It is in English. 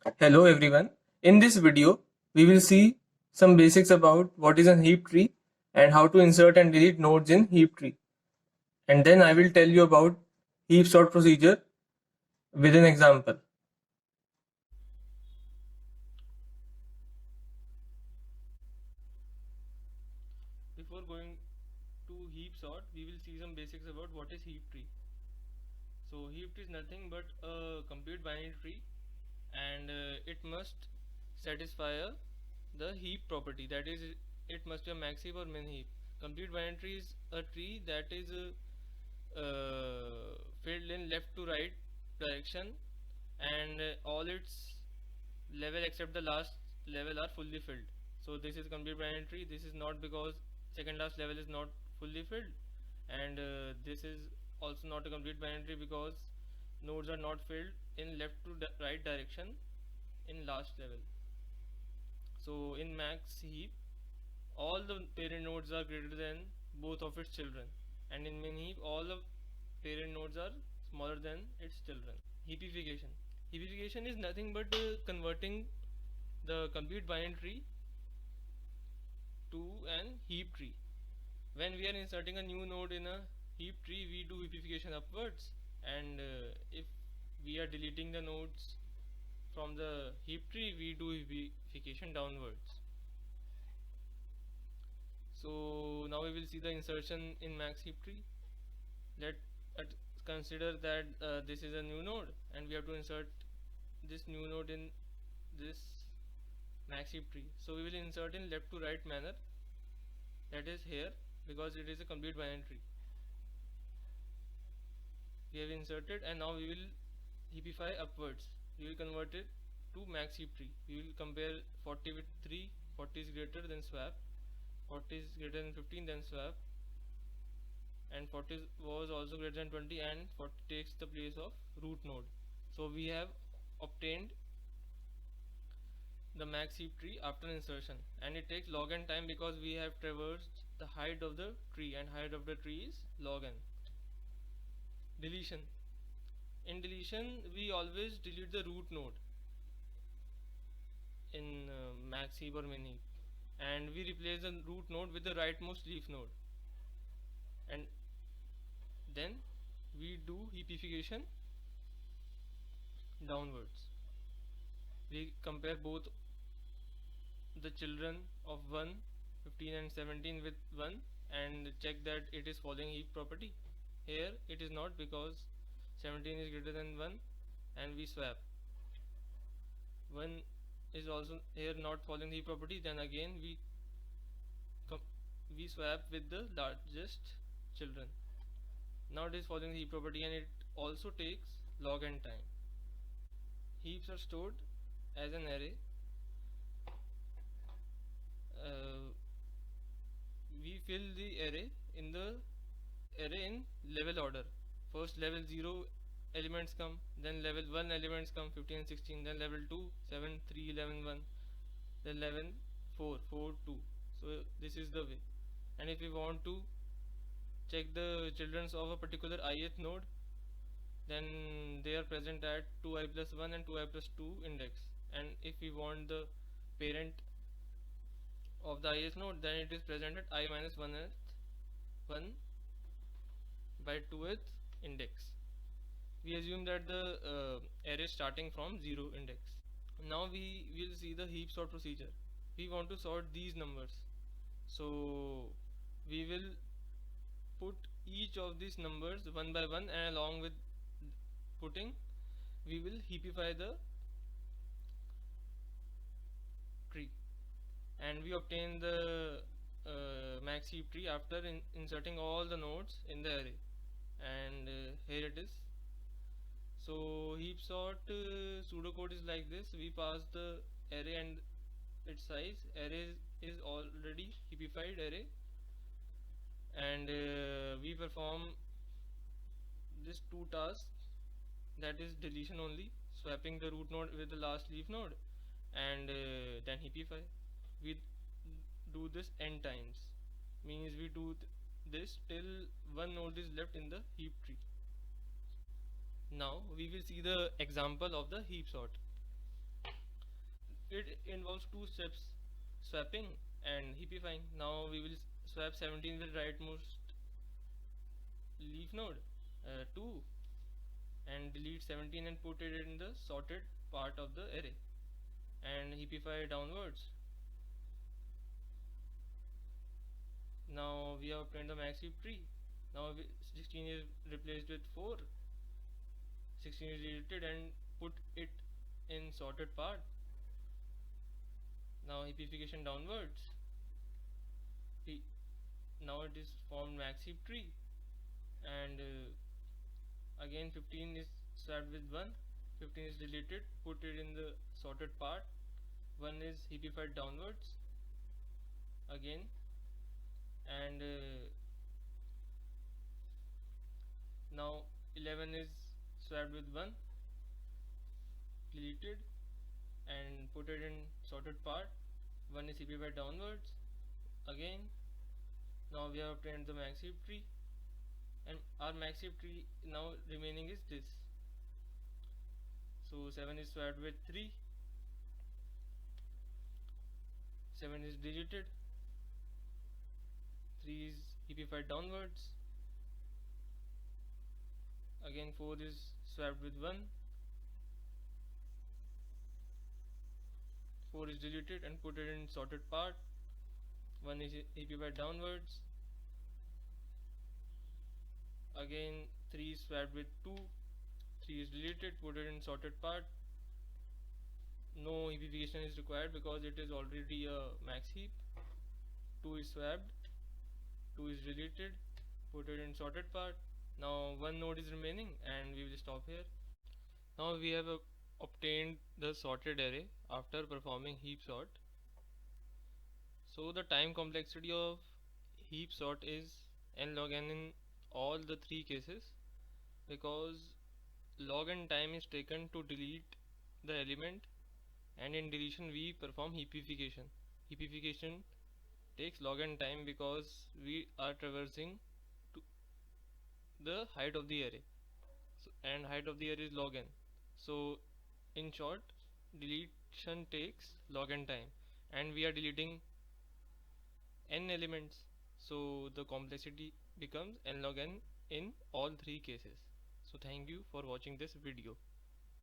Hello everyone. In this video, we will see some basics about what is a heap tree and how to insert and delete nodes in heap tree. And then I will tell you about heap sort procedure with an example. Before going to heap sort, we will see some basics about what is heap tree. So heap tree is nothing but a complete binary tree, and it must satisfy the heap property, that is it must be a max heap or min heap. Complete binary tree is a tree that is filled in left to right direction, and all its level except the last level are fully filled. So this is complete binary tree. This is not because second last level is not fully filled, and this is also not a complete binary tree because nodes are not filled in left to right direction in last level. So in max heap, all the parent nodes are greater than both of its children, and in min heap, all the parent nodes are smaller than its children. Heapification. Heapification is nothing but converting the complete binary tree to an heap tree. When we are inserting a new node in a heap tree, we do heapification upwards, and if we are deleting the nodes from the heap tree, we do heapification downwards. So now we will see the insertion in max heap tree. Let's consider that this is a new node, and we have to insert this new node in this max heap tree. So we will insert in left to right manner, that is here, because it is a complete binary tree. We have inserted, and now we will heapify upwards. We will convert it to max heap tree. We will compare 40 with 3. 40 is greater than swap, 40 is greater than 15, then swap, and 40 was also greater than 20, and 40 takes the place of root node. So we have obtained the max heap tree after insertion, and it takes log n time because we have traversed the height of the tree, and height of the tree is log n. Deletion. In deletion, we always delete the root node in max heap or min heap, and we replace the root node with the rightmost leaf node, and then we do heapification downwards. We compare both the children of 1, 15 and 17 with 1, and check that it is following heap property. Here it is not because 17 is greater than 1, and we swap. 1 is also here not following heap property, then again we swap with the largest children. Now it is following the heap property, and it also takes log n time. Heaps are stored as an array. We fill the array in level order. First level 0 elements come, then level 1 elements come, 15 and 16, then level 2 7 3 11 1, then level 4 4 2. So this is the way. And if we want to check the childrens of a particular ith node, then they are present at 2i plus 1 and 2i plus 2 index. And if we want the parent of the ith node, then it is present at I minus 1 by 2th index. We assume that the array is starting from 0 index. Now we will see the heap sort procedure. We want to sort these numbers, so we will put each of these numbers one by one, and along with putting, we will heapify the tree, and we obtain the max heap tree after inserting all the nodes in the array. And here it is. So heap sort pseudocode is like this. We pass the array and its size. Array is already heapified array, and we perform this two tasks, that is deletion only, swapping the root node with the last leaf node, and then heapify. We do this n times, means we do this till one node is left in the heap tree. Now we will see the example of the heap sort. it involves two steps: swapping and heapifying. Now we will swap 17 with rightmost leaf node 2, and delete 17 and put it in the sorted part of the array, and heapify downwards. Now we have obtained the max heap tree. Now 16 is replaced with 4, 16 is deleted and put it in sorted part. Now heapification downwards. Now it is formed max heap tree, and again 15 is swapped with 1, 15 is deleted, put it in the sorted part, 1 is heapified downwards again, and now 11 is swapped with 1, deleted and put it in sorted part, 1 is heapified downwards again. Now we have obtained the max heap tree, and our max heap tree now remaining is this. So 7 is swapped with 3, 7 is deleted, 3 is heapified downwards again, 4 is swapped with 1, 4 is deleted and put it in sorted part, 1 is heapified downwards again, 3 is swapped with 2, 3 is deleted, put it in sorted part. No heapification is required because it is already a max heap. 2 is swapped, 2 is deleted, put it in sorted part. Now one node is remaining and we will stop here. Now we have obtained the sorted array after performing heap sort. So the time complexity of heap sort is n log n in all the three cases, because log n time is taken to delete the element, and in deletion we perform heapification. Heapification takes log n time because we are traversing to the height of the array, and height of the array is log n. So in short, deletion takes log n time, and we are deleting n elements, so the complexity becomes n log n in all three cases. So thank you for watching this video.